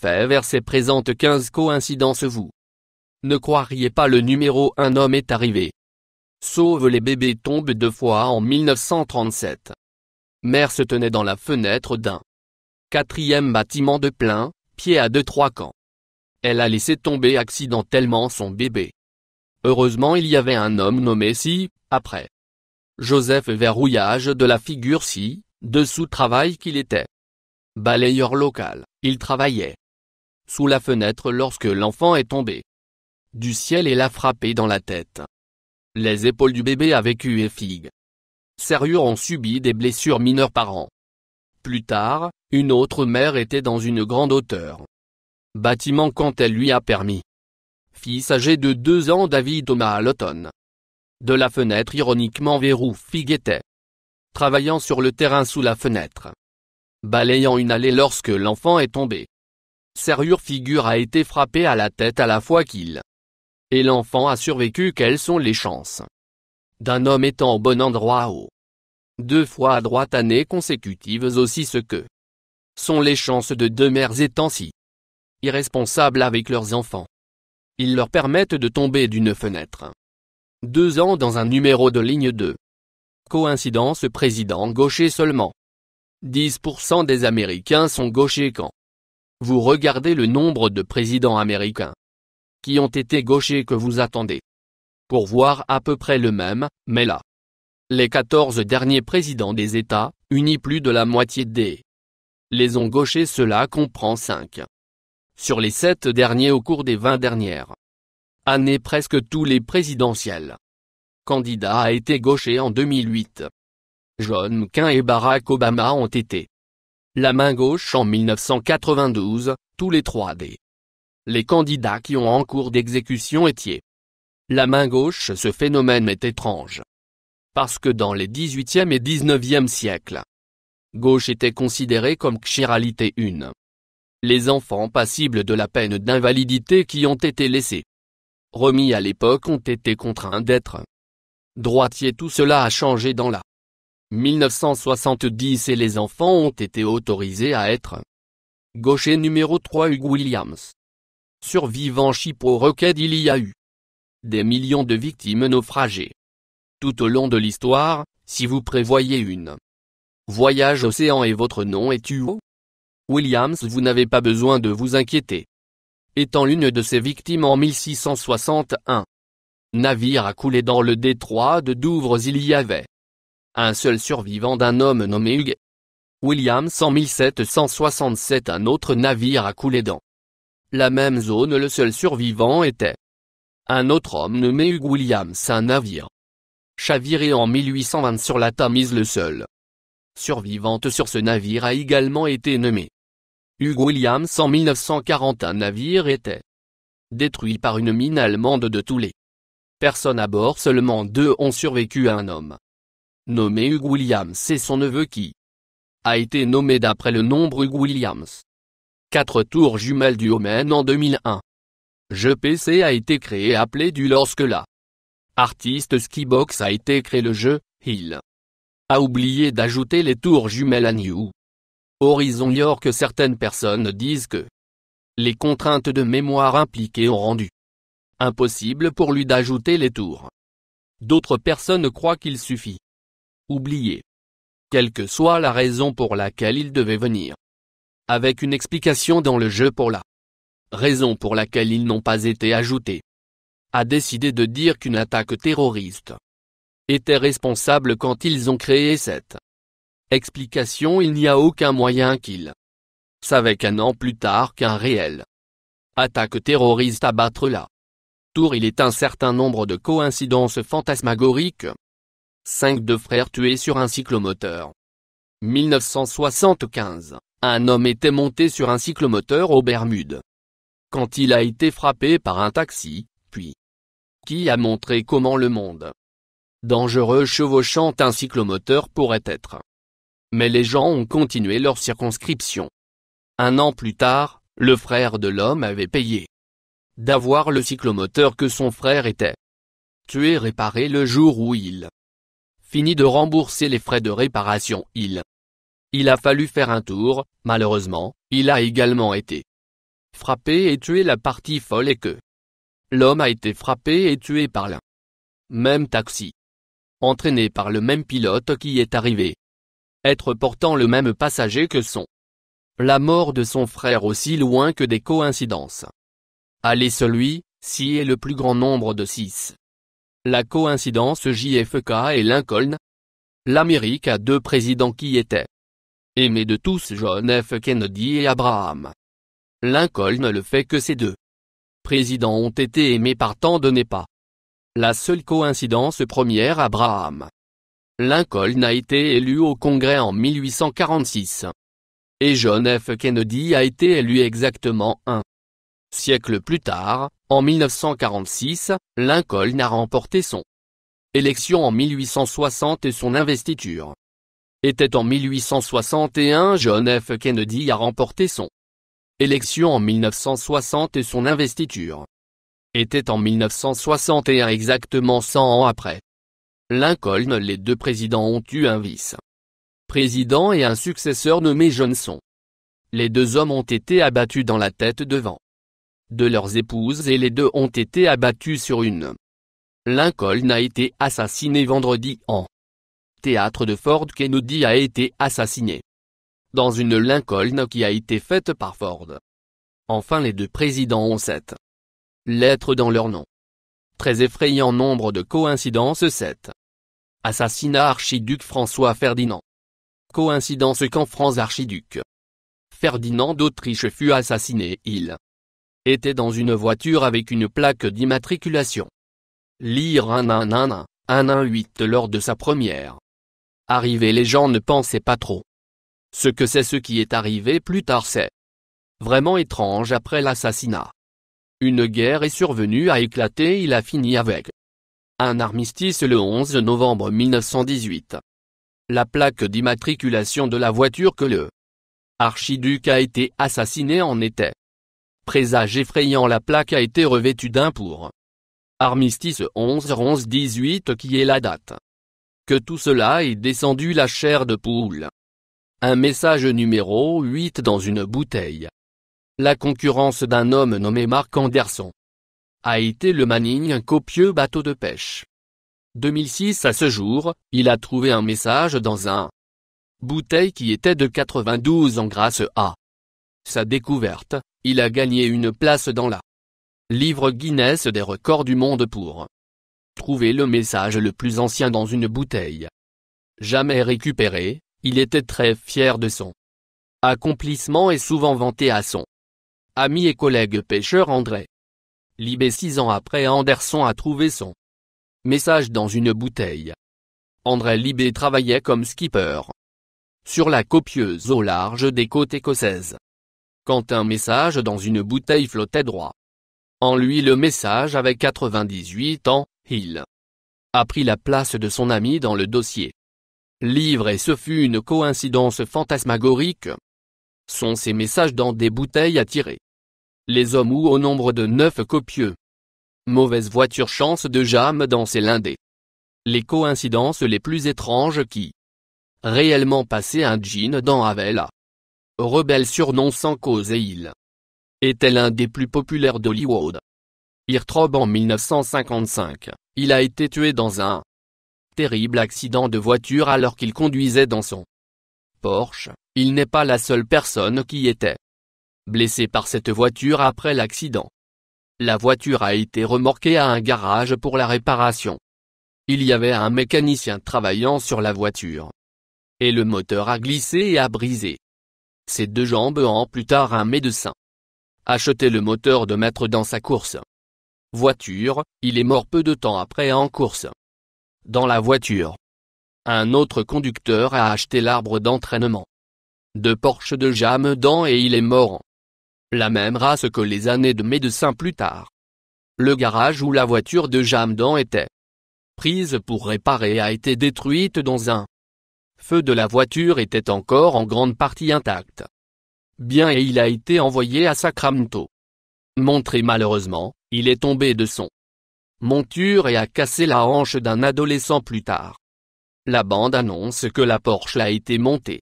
faits versets présentent 15 coïncidences. Vous ne croiriez pas le numéro 1 homme est arrivé. Sauve les bébés tombe 2 fois en 1937. Mère se tenait dans la fenêtre d'un 4e bâtiment de plein pied à 2-3 camps. Elle a laissé tomber accidentellement son bébé. Heureusement il y avait un homme nommé ci-après. Joseph verrouillage de la figure ci-dessous travail qu'il était. Balayeur local, il travaillait sous la fenêtre lorsque l'enfant est tombé du ciel et l'a frappé dans la tête. Les épaules du bébé avaient cul et figue. Serrure ont subi des blessures mineures par an. Plus tard, une autre mère était dans une grande hauteur bâtiment quand elle lui a permis. Fils âgé de 2 ans David Thomas à l'automne. De la fenêtre ironiquement verrou figue était travaillant sur le terrain sous la fenêtre. Balayant une allée lorsque l'enfant est tombé. Serrure figure a été frappé à la tête à la fois qu'il et l'enfant a survécu. Quelles sont les chances d'un homme étant au bon endroit au 2 fois à droite années consécutives? Aussi ce que sont les chances de 2 mères étant si irresponsables avec leurs enfants. Ils leur permettent de tomber d'une fenêtre. 2 ans dans un numéro de ligne 2. Coïncidence président gaucher seulement. 10% des Américains sont gauchers quand vous regardez le nombre de présidents américains qui ont été gauchers que vous attendez pour voir à peu près le même, mais là, les 14 derniers présidents des États-Unis plus de la moitié des les ont gauchers. Cela comprend 5 sur les 7 derniers au cours des 20 dernières années. Presque tous les présidentiels candidats a été gaucher en 2008. John McCain et Barack Obama ont été la main gauche en 1992, tous les 3 des les candidats qui ont en cours d'exécution étaient la main gauche. Ce phénomène est étrange parce que dans les 18e et 19e siècles, gauche était considérée comme chiralité 1. Les enfants passibles de la peine d'invalidité qui ont été laissés remis à l'époque ont été contraints d'être droitiers. Tout cela a changé dans la 1970 et les enfants ont été autorisés à être gauchers. Numéro 3 Hugh Williams. Survivant Shipwrecked. Il y a eu des millions de victimes naufragées tout au long de l'histoire. Si vous prévoyez une voyage océan et votre nom est Hugh Williams, vous n'avez pas besoin de vous inquiéter. Étant l'une de ces victimes en 1661, navire a coulé dans le détroit de Douvres. Il y avait un seul survivant d'un homme nommé Hugh Williams. En 1767 un autre navire a coulé dans la même zone. Le seul survivant était un autre homme nommé Hugh Williams. Un navire chaviré en 1820 sur la Tamise. Le seul survivante sur ce navire a également été nommé Hugh Williams. En 1940 un navire était détruit par une mine allemande. De tous les personnes à bord, seulement 2 ont survécu. Un homme nommé Hugh Williams et son neveu qui a été nommé d'après le nombre Hugh Williams. 4 tours jumelles du Omen en 2001. Jeu PC a été créé appelé du lorsque la artiste Skybox a été créé. Le jeu, il a oublié d'ajouter les tours jumelles à New Horizon. Alors que certaines personnes disent que les contraintes de mémoire impliquées ont rendu impossible pour lui d'ajouter les tours. D'autres personnes croient qu'il suffit oublier quelle que soit la raison pour laquelle il devait venir avec une explication dans le jeu pour la raison pour laquelle ils n'ont pas été ajoutés. A décidé de dire qu'une attaque terroriste était responsable quand ils ont créé cette explication. Il n'y a aucun moyen qu'ils savaient qu'un an plus tard qu'un réel attaque terroriste abattre la tour. Il est un certain nombre de coïncidences fantasmagoriques. 5 de frères tués sur un cyclomoteur. 1975, un homme était monté sur un cyclomoteur aux Bermudes quand il a été frappé par un taxi, puis qui a montré comment le monde dangereux chevauchant un cyclomoteur pourrait être. Mais les gens ont continué leur circonscription. 1 an plus tard, le frère de l'homme avait payé d'avoir le cyclomoteur que son frère était tué réparé. Le jour où il finit de rembourser les frais de réparation, il a fallu faire un tour. Malheureusement, il a également été Frappé et tué. La partie folle est que l'homme a été frappé et tué par l'un même taxi, entraîné par le même pilote qui est arrivé être portant le même passager que son. La mort de son frère aussi loin que des coïncidences. Allez, celui-ci est le plus grand nombre de 6. La coïncidence JFK et Lincoln. L'Amérique a 2 présidents qui étaient aimés de tous, John F. Kennedy et Abraham Lincoln. Le fait que ces 2 présidents ont été aimés par tant de n'est pas la seule coïncidence première. Abraham Lincoln a été élu au Congrès en 1846. Et John F. Kennedy a été élu exactement un siècle plus tard, en 1946, Lincoln a remporté son élection en 1860 et son investiture était en 1861. John F. Kennedy a remporté son élection en 1960 et son investiture était en 1961, exactement 100 ans après Lincoln. Les 2 présidents ont eu un vice-président et un successeur nommé Johnson. Les 2 hommes ont été abattus dans la tête devant de leurs épouses et les 2 ont été abattus sur une. Lincoln a été assassiné vendredi en théâtre de Fort. Kennedy a été assassiné dans une Lincoln qui a été faite par Ford. Enfin, les 2 présidents ont 7 lettres dans leur nom. Très effrayant nombre de coïncidences. 7. Assassinat archiduc François Ferdinand. Coïncidence qu'en France archiduc Ferdinand d'Autriche fut assassiné. Il était dans une voiture avec une plaque d'immatriculation. Lire 118 lors de sa première arrivée. Les gens ne pensaient pas trop ce que c'est. Ce qui est arrivé plus tard, c'est vraiment étrange. Après l'assassinat, une guerre est survenue, a éclaté. Il a fini avec un armistice le 11 novembre 1918. La plaque d'immatriculation de la voiture que le archiduc a été assassiné en était présage effrayant. La plaque a été revêtue d'un pour armistice 11/11/18 qui est la date que tout cela est descendu. La chair de poule. Un message numéro 8 dans une bouteille. La concurrence d'un homme nommé Mark Anderson a été le Manning, un copieux bateau de pêche. 2006. À ce jour, il a trouvé un message dans un bouteille qui était de 92 ans. Grâce à sa découverte, il a gagné une place dans la livre Guinness des records du monde pour trouver le message le plus ancien dans une bouteille jamais récupéré. Il était très fier de son accomplissement et souvent vanté à son ami et collègue pêcheur André Libé. 6 ans après, Anderson a trouvé son message dans une bouteille. André Libé travaillait comme skipper sur la copieuse au large des côtes écossaises. Quand un message dans une bouteille flottait droit en lui, le message avait 98 ans, il a pris la place de son ami dans le dossier livre et ce fut une coïncidence fantasmagorique. Sont ces messages dans des bouteilles à tirer les hommes ou au nombre de 9 copieux. Mauvaise voiture. Chance de Jam dans c'est l'un des les coïncidences les plus étranges qui réellement passait. Un jean dans avait la rebelle surnom sans cause et il était l'un des plus populaires d'Hollywood. Heartthrob. En 1955, il a été tué dans un terrible accident de voiture alors qu'il conduisait dans son Porsche. Il n'est pas la seule personne qui était blessée par cette voiture après l'accident. La voiture a été remorquée à un garage pour la réparation. Il y avait un mécanicien travaillant sur la voiture. Et le moteur a glissé et a brisé ses 2 jambes. An plus tard, un médecin a acheté le moteur de mettre dans sa course voiture. Il est mort peu de temps après en course dans la voiture. Un autre conducteur a acheté l'arbre d'entraînement de Porsche de Jam dans et il est mort en la même race que les années de médecin plus tard. Le garage où la voiture de Jam dans était prise pour réparer a été détruite dans un feu de la voiture était encore en grande partie intacte. Bien et il a été envoyé à Sacramento. Montré malheureusement, il est tombé de son monture et a cassé la hanche d'un adolescent plus tard. La bande annonce que la Porsche a été montée.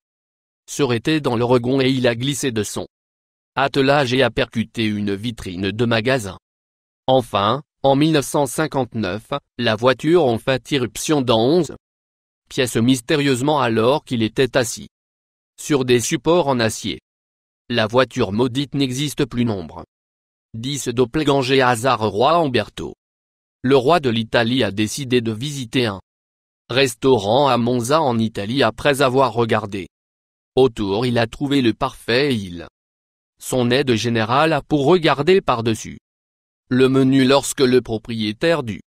Serait dans l'Oregon et il a glissé de son attelage et a percuté une vitrine de magasin. Enfin, en 1959, la voiture en fait irruption dans 11 pièces mystérieusement alors qu'il était assis sur des supports en acier. La voiture maudite n'existe plus. Nombre 10 Doppelganger hasard roi Umberto. Le roi de l'Italie a décidé de visiter un restaurant à Monza en Italie après avoir regardé autour. Il a trouvé le parfait et son aide générale a pour regarder par-dessus le menu lorsque le propriétaire du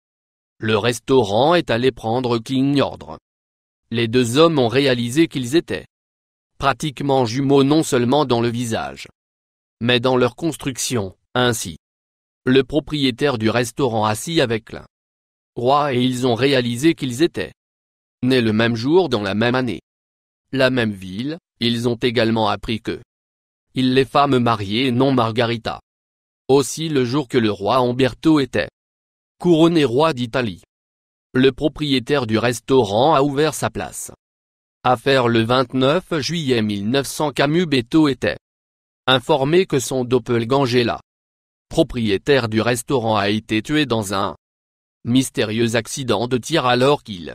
restaurant est allé prendre King ordre. Les deux hommes ont réalisé qu'ils étaient pratiquement jumeaux non seulement dans le visage, mais dans leur construction. Ainsi, le propriétaire du restaurant assis avec le roi et ils ont réalisé qu'ils étaient nés le même jour dans la même année, la même ville. Ils ont également appris que les femmes mariées non Margarita. Aussi le jour que le roi Umberto était couronné roi d'Italie, le propriétaire du restaurant a ouvert sa place. Affaire le 29 juillet 1900. Camus Beto était informé que son doppelganger, la propriétaire du restaurant, a été tué dans un mystérieux accident de tir alors qu'il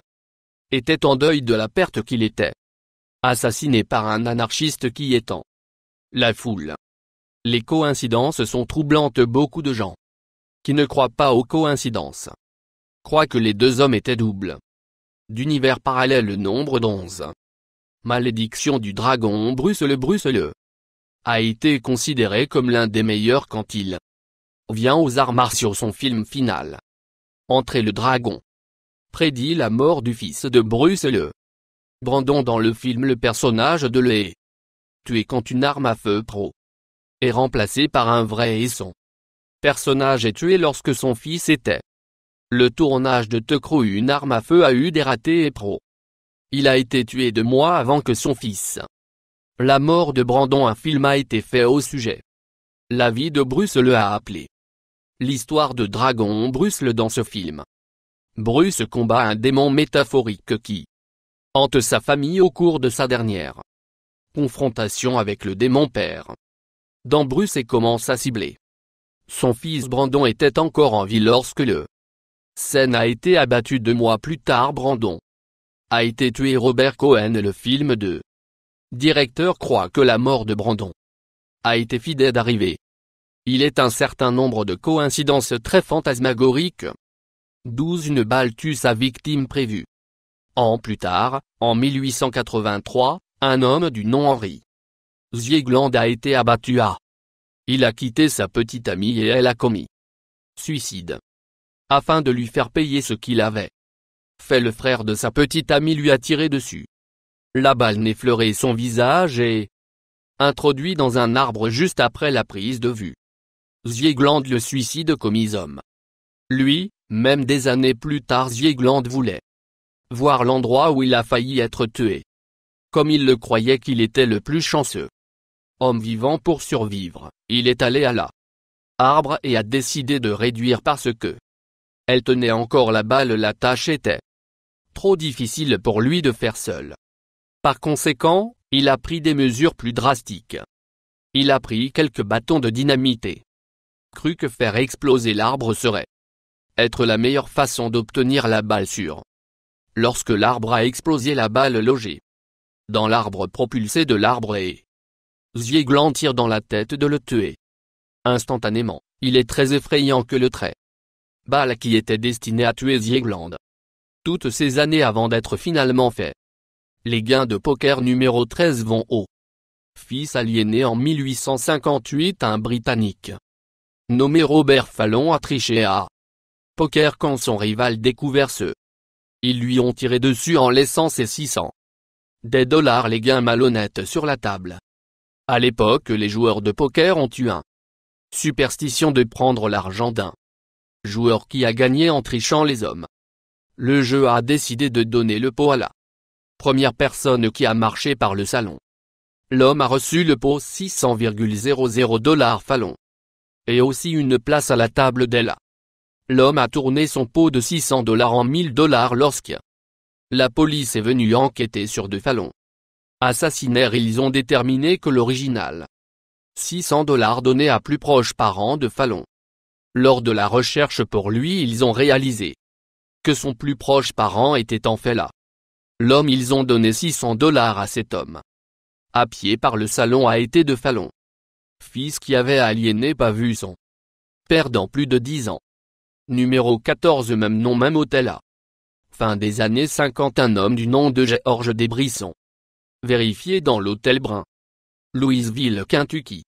était en deuil de la perte qu'il était assassiné par un anarchiste qui est en la foule. Les coïncidences sont troublantes. Beaucoup de gens qui ne croient pas aux coïncidences croient que les deux hommes étaient doubles d'univers parallèles. Le nombre d'11. Malédiction du dragon. Bruce Lee a été considéré comme l'un des meilleurs quand il vient aux arts martiaux. Son film final, Entrer le dragon, prédit la mort du fils de Bruce Lee, Brandon. Dans le film, le personnage de Lee est tué quand une arme à feu pro est remplacée par un vrai et son personnage est tué lorsque son fils était le tournage de The Crow. Une arme à feu a eu des ratés et pro. Il a été tué 2 mois avant que son fils. La mort de Brandon. Un film a été fait au sujet. La vie de Bruce Lee a appelé l'histoire de dragon. Bruce Lee. Dans ce film, Bruce combat un démon métaphorique qui hante sa famille au cours de sa dernière confrontation avec le démon père. Dans Bruce et commence à cibler son fils. Brandon était encore en vie lorsque le scène a été abattu 2 mois plus tard. Brandon a été tué. Robert Cohen. Le film de directeur croit que la mort de Brandon a été fidèle d'arriver. Il est un certain nombre de coïncidences très fantasmagoriques. 12 Une balle tue sa victime prévue. An plus tard, en 1883, un homme du nom Henry Ziegland a été abattu à. Il a quitté sa petite amie et elle a commis suicide. Afin de lui faire payer ce qu'il avait fait, le frère de sa petite amie lui a tiré dessus. La balle n'effleurait son visage et introduit dans un arbre juste après la prise de vue. Ziegland. Le suicide commis homme. Lui, même des années plus tard, Ziegland voulait voir l'endroit où il a failli être tué. Comme il le croyait qu'il était le plus chanceux homme vivant pour survivre, il est allé à l'arbre et a décidé de réduire parce que elle tenait encore la balle. La tâche était trop difficile pour lui de faire seul. Par conséquent, il a pris des mesures plus drastiques. Il a pris quelques bâtons de dynamite et cru que faire exploser l'arbre serait être la meilleure façon d'obtenir la balle sûre. Lorsque l'arbre a explosé, la balle logée dans l'arbre propulsée de l'arbre et Ziegland tire dans la tête de le tuer. Instantanément, il est très effrayant que le trait balle qui était destiné à tuer Ziegland toutes ces années avant d'être finalement fait. Les gains de poker numéro 13 vont au fils aliéné. En 1858, un Britannique nommé Robert Fallon a triché à poker quand son rival découvert ce. Ils lui ont tiré dessus en laissant ses 600 des dollars, les gains malhonnêtes, sur la table. À l'époque, les joueurs de poker ont eu un superstition de prendre l'argent d'un joueur qui a gagné en trichant les hommes. Le jeu a décidé de donner le pot à la première personne qui a marché par le salon. L'homme a reçu le pot 600,00 dollars Fallon. Et aussi une place à la table d'Ella. L'homme a tourné son pot de 600 dollars en 1000 dollars lorsque la police est venue enquêter sur deux Fallon assassinaires. Ils ont déterminé que l'original $600 donnés à plus proche parent de Fallon. Lors de la recherche pour lui, ils ont réalisé que son plus proche parent était en fait là. L'homme. Ils ont donné $600 à cet homme. À pied par le salon a été de Fallon, fils qui avait aliéné pas vu son père dans plus de 10 ans. Numéro 14. Même nom même hôtel à fin des années 50. Un homme du nom de Georges Desbrissons. Vérifié dans l'hôtel Brun, Louisville, Kentucky.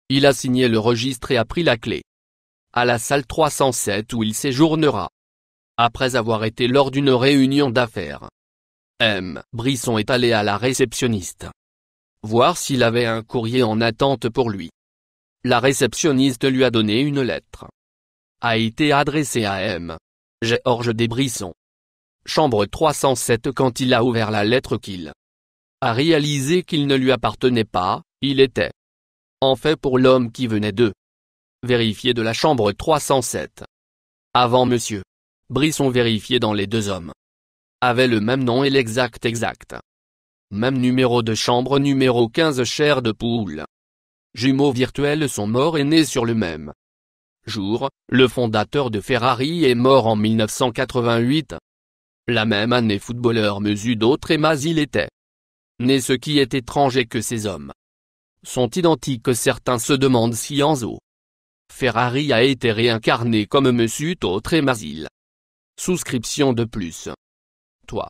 Il a signé le registre et a pris la clé à la salle 307 où il séjournera. Après avoir été lors d'une réunion d'affaires, M. Brisson est allé à la réceptionniste voir s'il avait un courrier en attente pour lui. La réceptionniste lui a donné une lettre. A été adressée à M. Georges Desbrissons, chambre 307. Quand il a ouvert la lettre, qu'il a réalisé qu'il ne lui appartenait pas, il était en fait pour l'homme qui venait de vérifier de la chambre 307. Avant Monsieur Brisson vérifié dans les deux hommes avait le même nom et l'exact même numéro de chambre, numéro 15. Chair de poule. Jumeaux virtuels sont morts et nés sur le même jour. Le fondateur de Ferrari est mort en 1988. La même année, footballeur Mesut Özil était né. Ce qui est étrange est que ces hommes sont identiques. Certains se demandent si Enzo Ferrari a été réincarné comme Mesut Özil. Souscription de plus. Toi.